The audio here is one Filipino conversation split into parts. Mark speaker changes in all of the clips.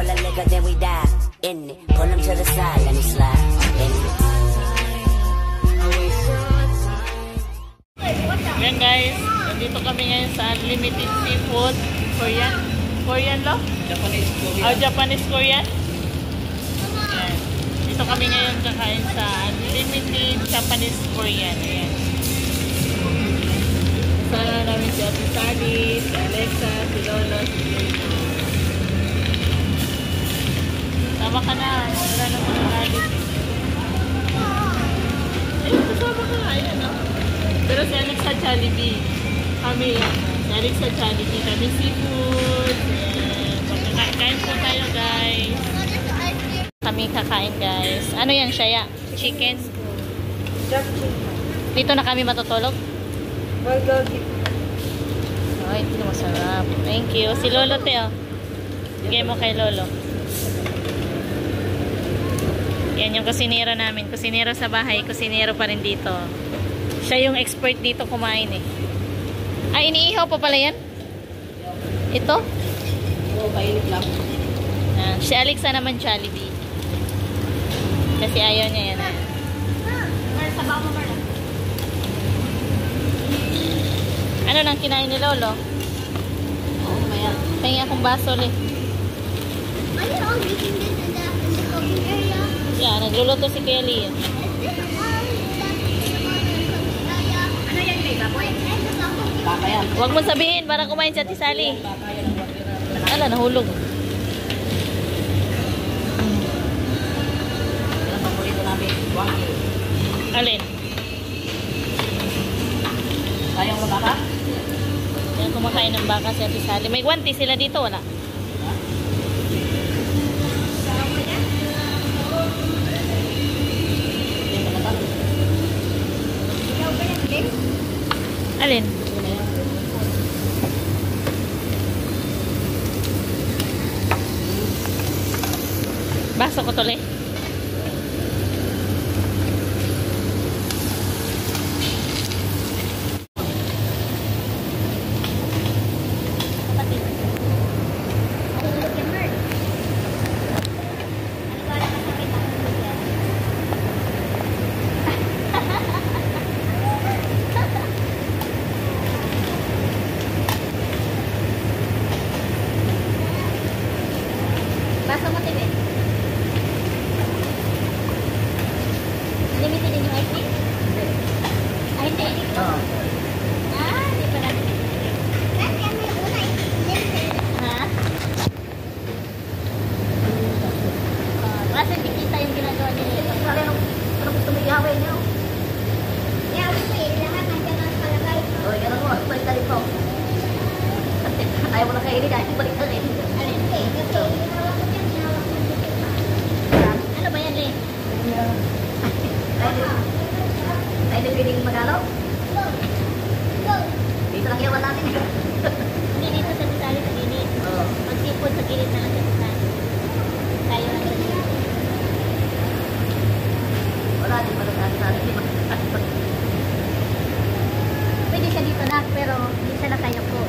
Speaker 1: full of liquor, then we die. In it, pull him to the side, let me slide. In it.
Speaker 2: Yan guys, nandito kami ngayon sa Unlimited Seafood. Korean? Korean lo?
Speaker 3: Japanese Korean.
Speaker 2: Oh, Japanese Korean? Yan. Dito kami ngayon kakain sa Unlimited Japanese Korean. Ayan. Sana namin si Ate Sally, si Alexa, si Lolo, si Lolo. Tama ka na. Wala na mga galit. Ayun, kasama ka. Ayan o. Pero si Alex sa Jollibee. Kami yan. Si Alex sa Jollibee. Kami seafood. Kain po tayo guys. Kami kakain guys. Ano yan siya? Chicken? Dito na kami matutulog? Ay, ito masarap. Thank you. Si Lolo te oh. Bigay mo kay Lolo. Yan yung kusinero namin. Kusinero sa bahay. Kusinero pa rin dito. Siya yung expert dito kumain eh. Ay, iniihaw pa pala yan? Ito?
Speaker 3: Oo, kainit lang.
Speaker 2: Si Alexa naman Jollibee. Kasi ayaw niya yan. Sabaw mo ba? Ano nang kinain ni Lolo?
Speaker 3: Oo, maya.
Speaker 2: Pahingi akong baso ulit.
Speaker 4: Are you all making this in the cooking area?
Speaker 2: Yeah, nagluluto si Kelly.
Speaker 4: Ano yan, may baboy?
Speaker 3: Baka yan.
Speaker 2: Huwag mo sabihin para kumain si Ate Sally.
Speaker 3: Baka yan ang watira.
Speaker 2: Ala, nahulog.
Speaker 3: Yan ang paborito namin. Wangki.
Speaker 2: Alin?
Speaker 3: Kayang mo baka?
Speaker 2: Yan, kumakain ng baka si Ate Sally. May guwanti sila dito, wala? Alin? Baso ko tuloy.
Speaker 4: Basa mo, Tibe. Limited din yung ice cream? Ah, hindi.
Speaker 3: Oo.
Speaker 4: Ah, hindi pala. Kasi yan may una limited.
Speaker 2: Ha? Kasi hindi kita yung ginagawa nila.
Speaker 3: Sabi nung gusto mo ihawin niyo.
Speaker 4: Yeah, okay. Lahat ng ganun palagay.
Speaker 3: O, yan mo. Balik na dito. Ayaw mo na kainin. Ayaw mo balik na rin.
Speaker 4: Alin? Okay, kasi hawak ko dyan. Hawak ko dyan.
Speaker 2: Ano ba yan, Lee?
Speaker 3: Tayo na piling magalaw.
Speaker 4: Go! Go!
Speaker 3: Dito lang iyawan natin.
Speaker 2: Hindi dito sa Ate Sally sa gilid.
Speaker 3: Oo.
Speaker 2: Pag seafood sa gilid na lang sa Ate Sally. Tayo lang sa gilid.
Speaker 3: Wala din pala sa atin.
Speaker 2: Pwede siya dito na, pero hindi siya nakayo po.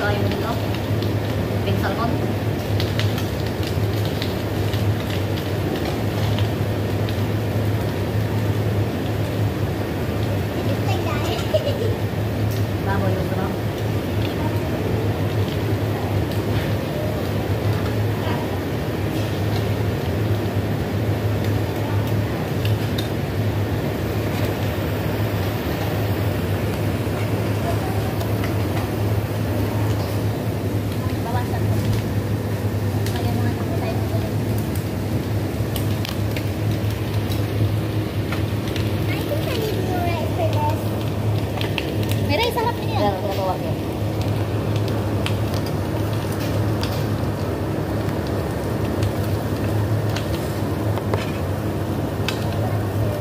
Speaker 3: So, ayun dito. Pink salmon. Baboy yung sarap.
Speaker 4: Bawasan ko. Kaya mga takot tayo ko ulit. I think I need more rice for this. May rice, sarap din yan.
Speaker 3: Pero pinatawag yun.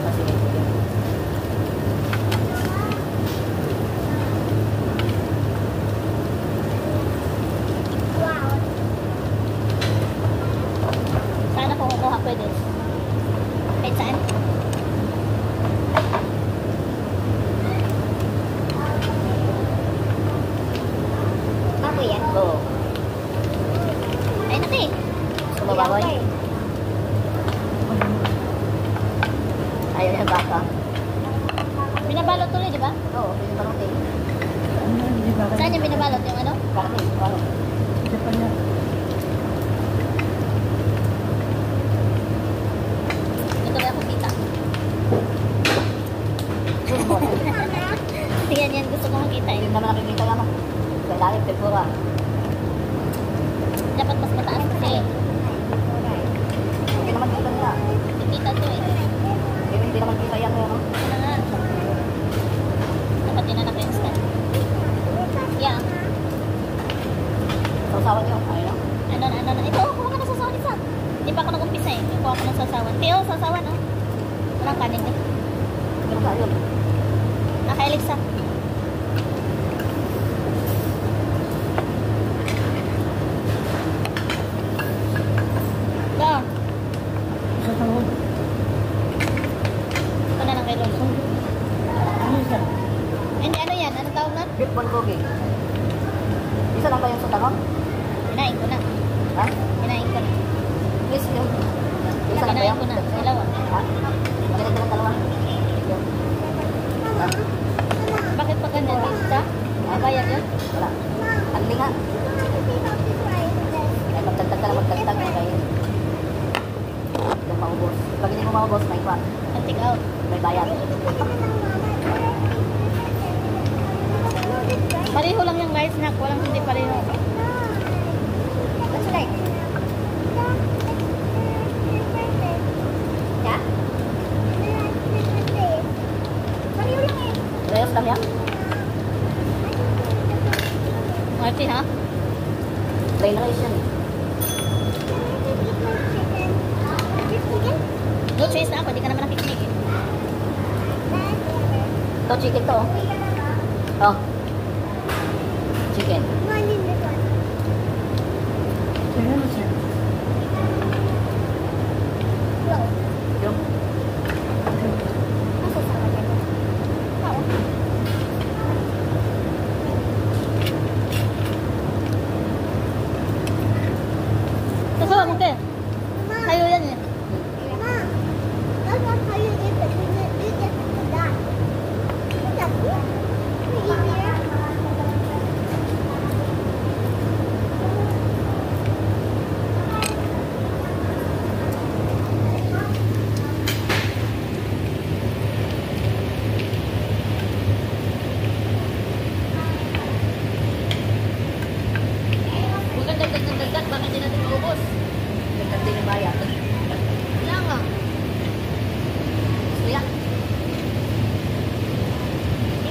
Speaker 3: Kasi
Speaker 4: Wow. Saan ako kukuha pwede? Kahit saan? Baboy yan?
Speaker 3: oo.
Speaker 4: Ay, naki.
Speaker 3: Gusto mo baboy? Ayaw niya baka.
Speaker 4: Binabalot tuloy, di ba?
Speaker 3: Oo, pinabalot eh.
Speaker 4: Saan yung binabalot? Yung ano?
Speaker 3: Karne, balot.
Speaker 4: Ito ba ako kita? Yan, gusto ko makita
Speaker 3: Hindi
Speaker 4: eh.
Speaker 3: naman nakikita naman. Sa ilalim, tempura.
Speaker 4: Dapat mas mataas kasi.
Speaker 3: Hindi naman kita nila.
Speaker 4: Kita to eh.
Speaker 3: Hindi naman kita yan.
Speaker 4: Ano nga? Dapat tinanak instant. Yeah.
Speaker 3: Sausawan nyo. Ayun.
Speaker 4: Ano. Ito, kuha ka ng sasawan isa. Hindi pa ako nag-umpisa eh. Kuha ko ng sasawan. Tiyo, sasawan oh. Walang kanin eh.
Speaker 3: Pero ka, yun.
Speaker 4: Naka-Alexa. Ba? Ito na lang kay Lolo. Hindi, ano yan? Anong tawag na?
Speaker 3: Beef bulgogi. Isa lang ba yung sutahon?
Speaker 4: Hinain ko na.
Speaker 3: Ha?
Speaker 4: Hinain ko na.
Speaker 3: Please, yun. Isa lang ba
Speaker 4: Hinain
Speaker 3: yung?
Speaker 4: ko na. Dalawa.
Speaker 3: Ha? Maganda ng dalawa. Yun. Ha?
Speaker 4: Bakit pa ganyan? Isa? Bayad yun?
Speaker 3: Wala. Andi nga. Ay, magdagdag ka lang, magdagdag. Kaya yung maubos. Pag hindi mo maubos, may kwan.
Speaker 4: Ang take out.
Speaker 3: May bayad.
Speaker 4: Pareho lang yung guys, snack. Walang hindi pareho. What's like? Yeah? Pareho lang eh.
Speaker 3: Reyos lang yan.
Speaker 4: Marty, ha?
Speaker 3: Plain rice yan.
Speaker 4: No choice na ako. Di ka naman nakikinig eh.
Speaker 3: Ito, chicken to. Oh. Chicken. Yung.
Speaker 4: Sasawa mo kayo. Kayo yan eh. Huwag kang dagdag ng dagdag. Baka hindi natin maubos.
Speaker 3: Dagdag din yung bayad.
Speaker 4: Wala nga.
Speaker 3: Gusto yan.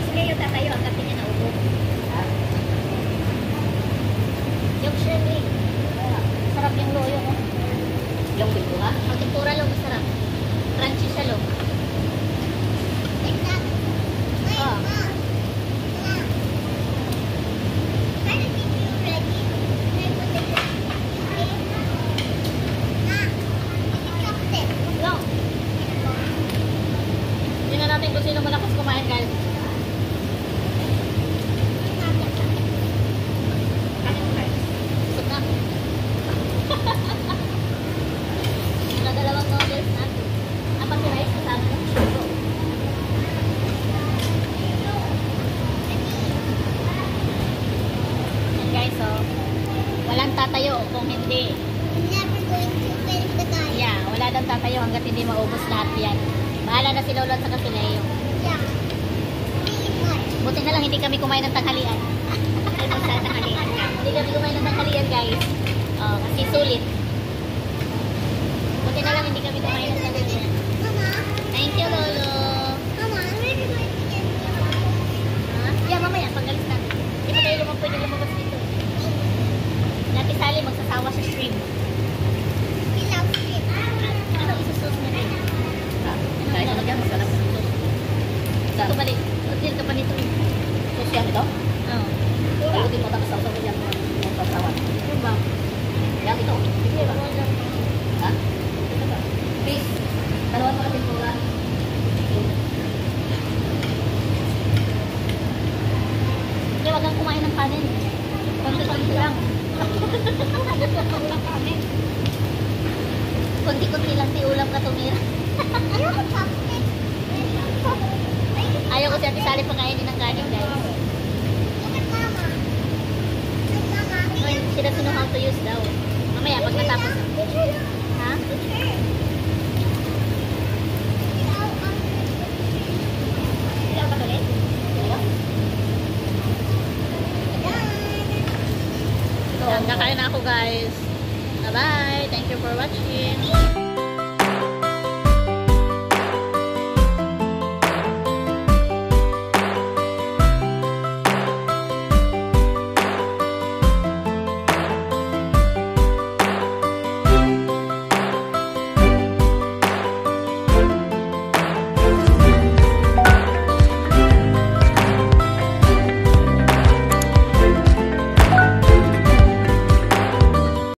Speaker 4: Sige yung tatayo. Ang kapit niya naubos.
Speaker 3: Ha?
Speaker 4: Yung Shirley. Sarap yung loyo. Oh.
Speaker 3: Yung pinto ha?
Speaker 4: Ang tempura lo, masarap. Crunchy siya lo. Oh. No. Tingnan natin kung sino malakas kumain guys. So, walang tatayo kung hindi. Yeah, wala daw tatayo hanggat hindi maubos lahat yan. Bahala na si Lolo at saka si Leo. Buti na lang hindi kami kumain ng tanghalian. Ay, basta tanghalian. Hindi kami kumain ng tanghalian, guys. Oh, kasi sulit. Buti na lang hindi kami kumain ng tanghalian. Thank you, Lolo. Ha? Yeah, mamaya, pag-alis natin. Hindi pa tayo pwede lumabas dito. Dati Sally, magsasawa sa stream. Ano isusos na rin?
Speaker 3: Kahit ano dyan, masarap.
Speaker 4: Ito balik. Hotel ka pa nito.
Speaker 3: Sus yan ito.
Speaker 4: Oo.
Speaker 3: Palutin mo tapos sausaw mo yan ng sausawan.
Speaker 4: Ano ba?
Speaker 3: Yan ito. Sige ba? Ha? Please. Dalawan mo natin po lang.
Speaker 4: Hindi, wag kang kumain ng kanin. Konti-konti lang. Konti-konti lang, di ulam ka tumira. Ayaw ko si Ate Sally pakainin ng kanin, guys. She doesn't know how to use daw. Mamaya, pag natapos. Ha? Ilaw ka ulit?
Speaker 2: Yan, kakain na ako guys. Bye-bye. Thank you for watching.